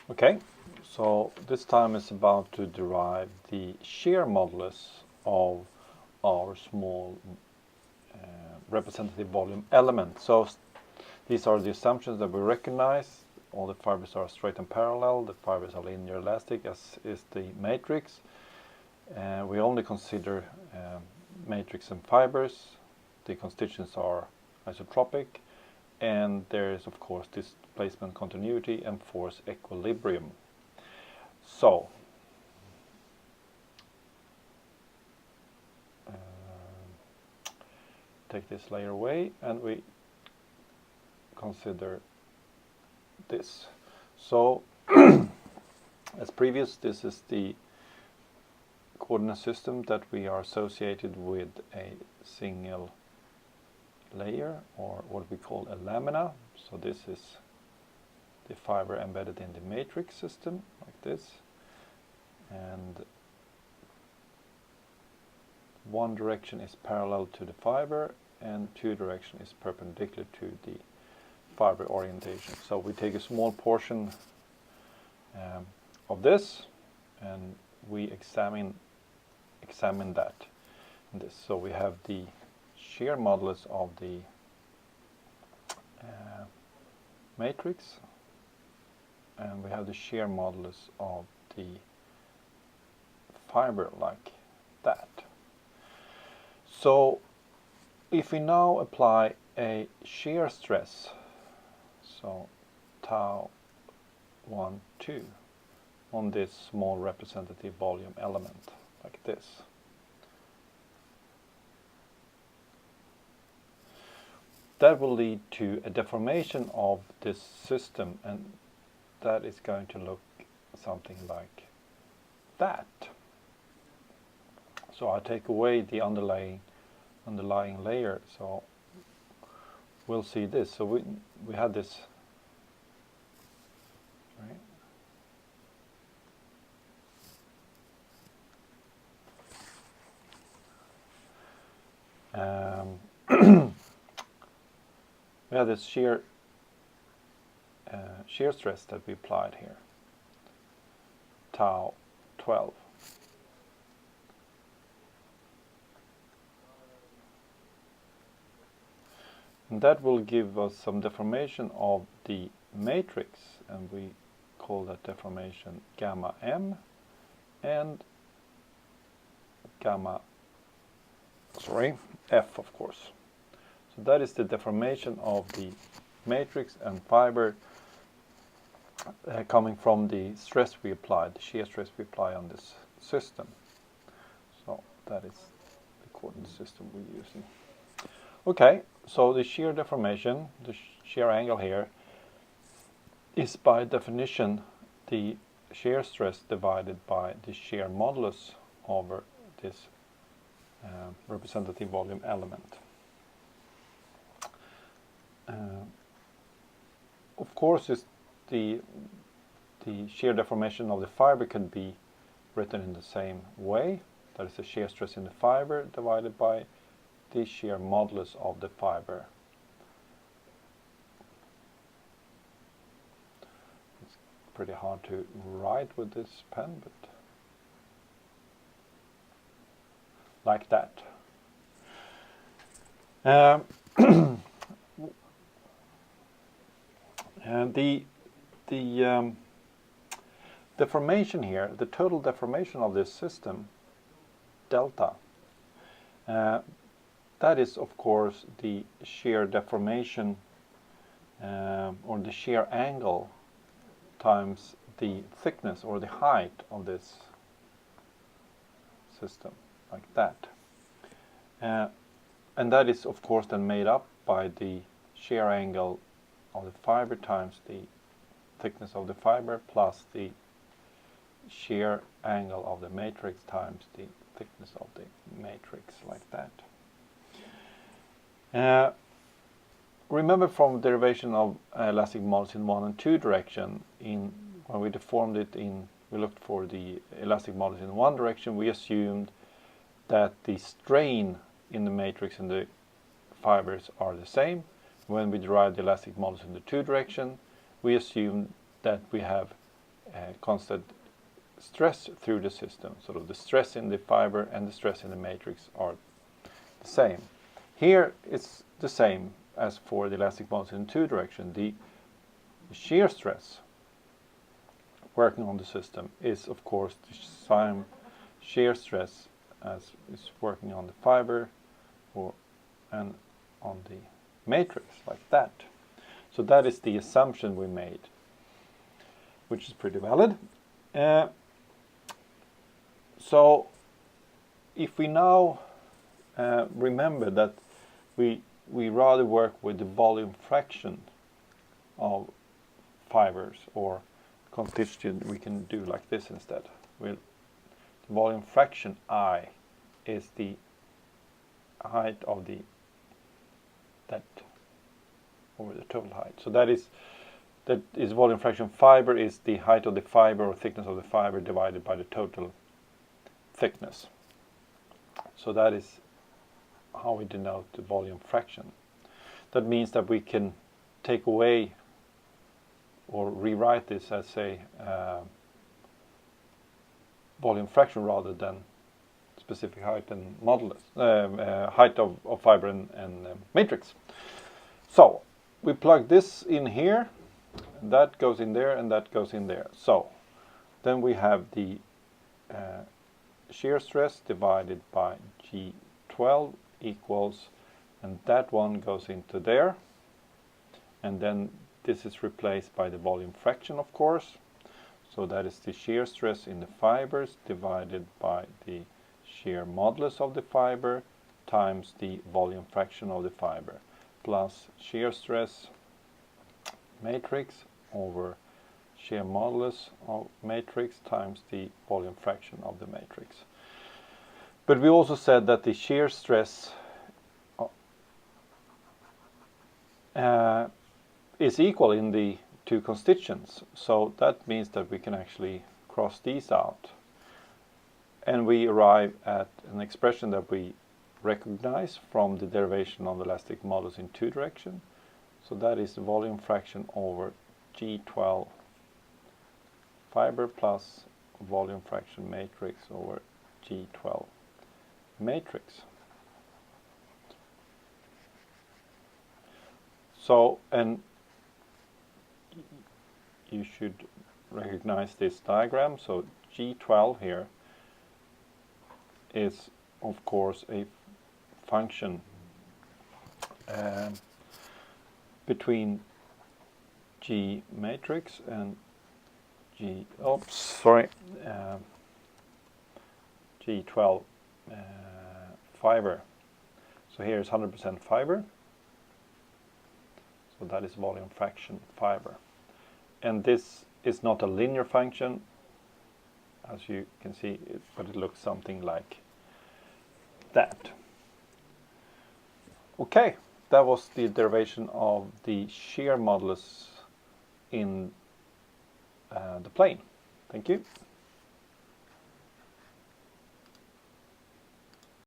Okay, so this time is about to derive the shear modulus of our small representative volume element. So these are the assumptions that we recognize. All the fibers are straight and parallel, the fibers are linear elastic, as is the matrix. We only consider matrix and fibers. The constituents are isotropic, and there is of course displacement continuity and force equilibrium. So take this layer away and we consider this. So as previous, this is the coordinate system that we are associated with a single layer, or what we call a lamina. So this is the fiber embedded in the matrix system, like this. And one direction is parallel to the fiber and two direction is perpendicular to the fiber orientation. So we take a small portion of this and we examine that in this. So we have the shear modulus of the matrix, and we have the shear modulus of the fiber, like that. So if we now apply a shear stress, so tau 1, 2, on this small representative volume element, like this, that will lead to a deformation of this system, and that is going to look something like that. So I take away the underlying layer, so we'll see this. So we had this, right? We have this shear stress that we applied here, tau 12. And that will give us some deformation of the matrix, and we call that deformation gamma m and gamma f, of course. So that is the deformation of the matrix and fiber coming from the stress we applied, the shear stress we apply on this system. So that is the coordinate system we're using. Okay, so the shear deformation, the shear angle here, is by definition the shear stress divided by the shear modulus over this representative volume element. Of course, the shear deformation of the fiber can be written in the same way. That is the shear stress in the fiber divided by the shear modulus of the fiber. It's pretty hard to write with this pen, but like that. And the deformation here, the total deformation of this system, delta, that is of course the shear deformation or the shear angle times the thickness or the height of this system, like that. And that is of course then made up by the shear angle of the fiber times the thickness of the fiber plus the shear angle of the matrix times the thickness of the matrix, like that. Remember from derivation of elastic modulus in 1 and 2 direction, when we deformed it we looked for the elastic modulus in one direction, we assumed that the strain in the matrix and the fibers are the same. When we derive the elastic modulus in the 2 direction, we assume that we have constant stress through the system. So the stress in the fiber and the stress in the matrix are the same. Here it's the same as for the elastic models in two direction. The shear stress working on the system is of course the same shear stress as is working on the fiber and on the matrix, like that. So that is the assumption we made, which is pretty valid. So if we now remember that we rather work with the volume fraction of fibers or constituent, we can do like this instead. The volume fraction I is the height of that over the total height. So that is volume fraction. Fiber is the height of the fiber or thickness of the fiber divided by the total thickness. So that is how we denote the volume fraction. That means that we can take away or rewrite this as a volume fraction rather than specific height and modulus, height of fiber and matrix. So we plug this in here, and that goes in there, and that goes in there. So then we have the shear stress divided by G12 equals, and that one goes into there, and then this is replaced by the volume fraction, of course. So that is the shear stress in the fibers divided by the shear modulus of the fiber times the volume fraction of the fiber, plus shear stress matrix over shear modulus of matrix times the volume fraction of the matrix. But we also said that the shear stress is equal in the two constituents, so that means that we can actually cross these out, and we arrive at an expression that we recognize from the derivation of the elastic modulus in two direction. So that is the volume fraction over G12 fiber plus volume fraction matrix over G12 matrix. So, and you should recognize this diagram. So G12 here is of course a function between G matrix and G12 fiber. So here is 100% fiber. So that is volume fraction fiber. And this is not a linear function, as you can see, but it looks something like that. Okay, that was the derivation of the shear modulus in the plane. Thank you.